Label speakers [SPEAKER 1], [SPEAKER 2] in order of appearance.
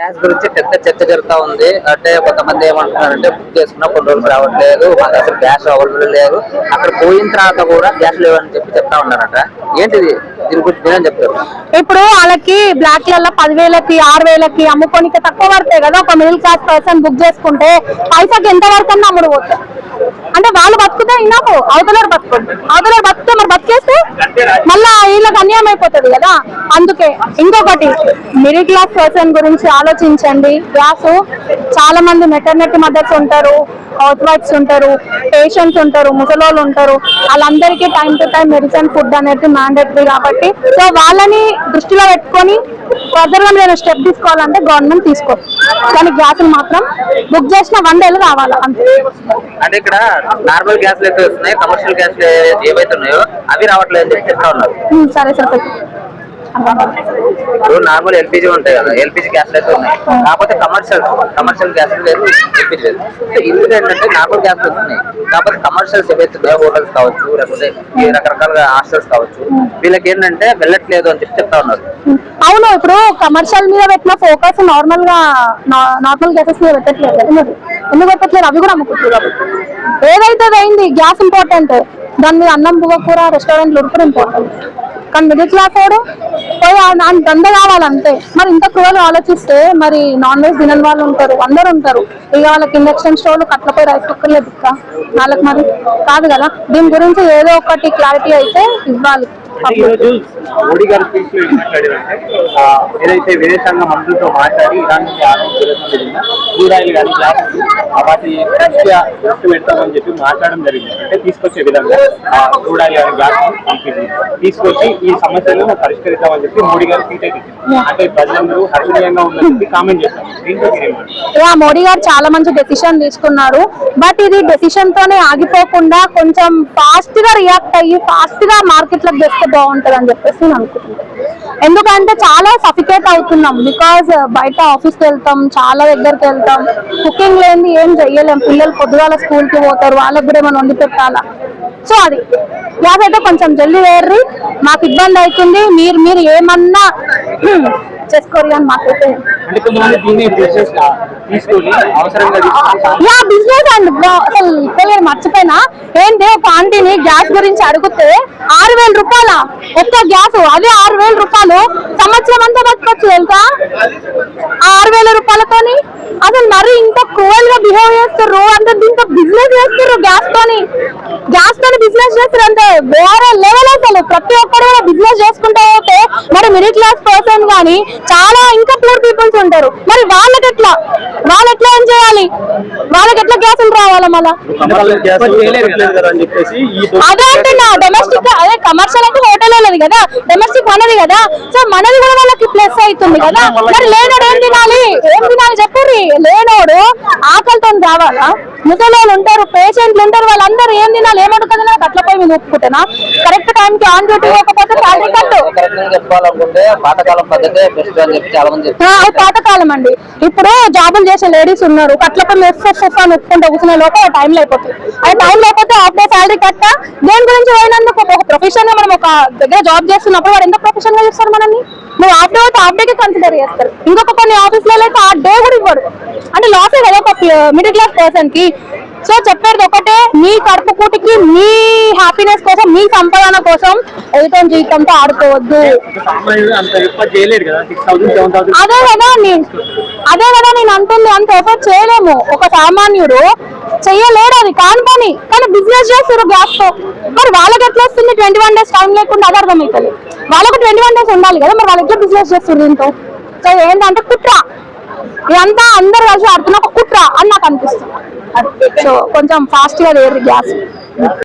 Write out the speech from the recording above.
[SPEAKER 1] Gas గురించి పెద్ద చర్చ జరుగుతా ఉంది. అంటే కొంతమంది ఏమంటున్నారంటే బుక్ చేసుకున్నా కొన్ని రోజులు రావట్లేదు, మాకు అసలు గ్యాస్ అవైలబుల్ లేదు, అక్కడ పోయిన తర్వాత కూడా గ్యాస్ లేవని చెప్పి చెప్తా ఉన్నారట. ఏంటిది దీని గురించి మీరేం చెప్తారు?
[SPEAKER 2] ఇప్పుడు వాళ్ళకి బ్లాక్ లలో 10,000కి 6,000కి అమ్ముకోనికి తక్కువ పడతాయి కదా. ఒక మిడిల్ క్లాస్ పర్సన్ బుక్ చేసుకుంటే పైసకి ఎంత వరకు అన్నా అమ్ముడు పోతారు. అంటే వాళ్ళు బతుకుతే ఇన్నాకు అవతలరు బతుకుంది, అవతలరు బతుకుతే మరి బతికేస్తే మళ్ళా వీళ్ళకి అన్యాయం అయిపోతుంది కదా. అందుకే ఇంకొకటి మిడిల్ క్లాస్ పర్సన్ గురించి ఆలోచించండి. గ్యాస్ చాలా మంది మెటర్నిటీ మదర్స్ ఉంటారు, హౌస్ వైఫ్స్ ఉంటారు, పేషెంట్స్ ఉంటారు, ముసలోళ్ళు ఉంటారు. వాళ్ళందరికీ time to time medicine food అనేది మ్యాండేటరీ కాబట్టి సో వాళ్ళని దృష్టిలో పెట్టుకొని ఫర్దర్ గా నేను స్టెప్ తీసుకోవాలంటే గవర్నమెంట్ తీసుకోవాలి. కానీ గ్యాసులు మాత్రం బుక్ చేసిన 1 day కావాలి అంతే.
[SPEAKER 1] అంటే ఇక్కడ నార్మల్ గ్యాస్ అయితే వస్తున్నాయి, కమర్షియల్ గ్యాస్ ఏవైతే ఉన్నాయో అవి రావట్లేదు అని చెప్పి చెప్తా ఉన్నారు.
[SPEAKER 2] సరే సరే
[SPEAKER 1] ఇప్పుడు నార్మల్ ఎల్పిజి ఉంటాయి కదా, ఎల్పిజి గ్యాస్ అయితే ఉన్నాయి, కాకపోతే కమర్షియల్ గ్యాస్ లేదు, ఎల్పిజి లేదు. ఇందులో ఏంటంటే నార్మల్ గ్యాస్ వస్తున్నాయి, కాకపోతే కమర్షియల్స్ ఏవైతే ఉన్నాయో హోటల్స్ కావచ్చు, లేకపోతే రకరకాల హాస్టల్స్ కావచ్చు, వీళ్ళకి ఏంటంటే వెళ్ళట్లేదు అని చెప్పి చెప్తా ఉన్నారు.
[SPEAKER 2] అవును, ఇప్పుడు కమర్షియల్ మీద పెట్టిన ఫోకస్ నార్మల్ గ్యాసెస్ మీద పెట్టట్లేదు. ఎందుకు పెట్టట్లేదు? అవి కూడా అమ్ముకుంటున్నారు. ఏదైతే అయింది గ్యాస్ ఇంపార్టెంట్, దాని మీద అన్నం బువ్వ కూర రెస్టారెంట్లు ఉడుకులు ఇంపార్టెంట్. కానీ మిడిల్ క్లాస్ వాడు పోయి దండ కావాలంతే. మరి ఇంత క్రూవల్ ఆలోచిస్తే మరి నాన్ వెజ్ తినని వాళ్ళు ఉంటారు, అందరు ఉంటారు. ఇక వాళ్ళకి ఇండక్షన్ స్టవ్లు కట్లపై రైస్ కుక్కర్లే దిక్క వాళ్ళకి మరి కాదు కదా. దీని గురించి ఏదో ఒకటి క్లారిటీ అయితే ఇవ్వాలి.
[SPEAKER 3] మోడీ గారు ఏదైతే విదేశాంగ మంత్రులతో మాట్లాడి ఇరాన్ కూరాయిలు కానీ గ్యాస్ వాటి దృష్టి పెడతామని చెప్పి మాట్లాడడం జరిగింది. అంటే తీసుకొచ్చే విధంగా కూరాయిలు కానీ గ్యాస్ తీసుకొచ్చి ఈ సమస్యలను పరిష్కరిస్తామని చెప్పి మోడీ గారు ట్వీట్ అయితే అంటే ప్రజలందరూ హర్షణీయంగా ఉందని చెప్పి కామెంట్ చేశారు. దీంతో
[SPEAKER 2] మోడీ గారు చాలా మంచి డెసిషన్ తీసుకున్నారు. బట్ ఇది డెసిషన్ తోనే ఆగిపోకుండా కొంచెం ఫాస్ట్ గా రియాక్ట్ అయ్యి ఫాస్ట్ గా మార్కెట్ లో తెస్తే బాగుంటది అని చెప్పేసి నేను అనుకుంటున్నాను. ఎందుకంటే చాలా సఫికేట్ అవుతున్నాం. బికాజ్ బయట ఆఫీస్కి వెళ్తాం, చాలా దగ్గరికి వెళ్తాం, కుకింగ్ లేని ఏం చెయ్యలేం. పిల్లలు పొద్దుగాల స్కూల్ కి పోతారు, వాళ్ళకి కూడా ఏమైనా వండి పెట్టాలా. సో అది గ్యాస్ అయితే కొంచెం జల్దీ వేర్రి, మాకు ఇబ్బంది అవుతుంది. మీరు ఏమన్నా చేసుకోరు కానీ మాకైతే బిజినెస్ అండ్ అసలు మర్చిపోయినా ఏంటి, ఒక ఆంటీని గ్యాస్ గురించి అడిగితే 6,000 రూపాయల ఒక్క గ్యాస్, అదే 6,000 రూపాయలు సంవత్సరం అంతా బతకొచ్చు తెలుసా. ఆ 6,000 రూపాయలతోని అసలు మరి ఇంత క్రూవల్ గా బిహేవ్ చేస్తారు. అంటే దీంతో బిజినెస్ చేస్తారు, గ్యాస్ తోని బిజినెస్ చేస్తారు. అంటే వేరే లెవెల్ అసలు. ప్రతి ఒక్కరు కూడా బిజినెస్ చేసుకుంటా పోతే మరి మిడిల్ క్లాస్ పర్సన్ కానీ చాలా ఇంకా పూర్ పీపుల్స్ ఉంటారు. మరి వాళ్ళు ఎట్లా ఏం చేయాలి? వాళ్ళకి ఎట్లా గ్యాసులు రావాలా? మళ్ళా అదే అంటున్నా, డొమెస్టిక్ అదే కమర్షియల్ అంటే హోటల్ వాళ్ళది కదా, డొమెస్టిక్ మనది కదా. సో మనది కూడా వాళ్ళకి ప్లస్ అవుతుంది కదా. మరి లేనోడు ఏం తినాలి చెప్పుర్రి. లేనోడు ఆకలితో రావాలా? ముసలోళ్ళు ఉంటారు, పేషెంట్లు ఉంటారు, వాళ్ళందరూ ఏం తినాలి? ఏమడుగుతుంది? అట్లా పోయి మీరు ఒప్పుకుంటున్నా కరెక్ట్ టైం కి ఆన్ డ్యూటీ ఇవ్వకపోతే శాలరీ కట్టు. అది పాతకాలం అండి. ఇప్పుడు జాబులు చేసే లేడీస్ ఉన్నారు, కట్లపై అని ఒప్పుకుంటే కూర్చునే లోపల టైంలో అయిపోతుంది. అది టైం లేకపోతే హాఫ్ డే శాలరీ కట్ట. దేని గురించి పోయినందుకు ఒక ప్రొఫెషన్ గా మనం ఒక దగ్గర జాబ్ చేస్తున్నప్పుడు వాడు ఎంత ప్రొఫెషన్ గా చేస్తారు మనల్ని. నువ్వు హాఫ్ డే అయితే హాఫ్ డేకి కన్సిడర్ చేస్తారు. ఇంకొక కొన్ని ఆఫీస్లలో అయితే ఆ డే కూడా ఇవ్వడు. అంటే లాసే కదా ఒక మిడిల్ క్లాస్ పర్సన్ కి. సో చెప్పేది ఒకటే, మీ కడుపు కూటికి, మీ హ్యాపీనెస్ కోసం, మీ సంపాదన కోసం ఎదుట జీవితంతో ఆడుకోవద్దు. అదే కదా నేను అంటుంది. అంత ఎఫర్ట్ చేయలేము, ఒక సామాన్యుడు చెయ్యలేడు. అది కాని పని. కానీ బిజినెస్ చేస్తారు గ్యాస్ తో. మరి వాళ్ళకి ఎట్లా వస్తుంది? 21 days టైం లేకుండా అది అర్థమవుతుంది. వాళ్ళకు 21 days ఉండాలి కదా. మరి వాళ్ళు ఎట్లా బిజినెస్ చేస్తారు దీంతో? సో ఏంటంటే కుట్ర, ఇదంతా అందరు కలిసి ఆడుతున్న ఒక కుట్ర అని నాకు అనిపిస్తుంది. సో కొంచెం ఫాస్ట్ గా వేరు గ్యాస్.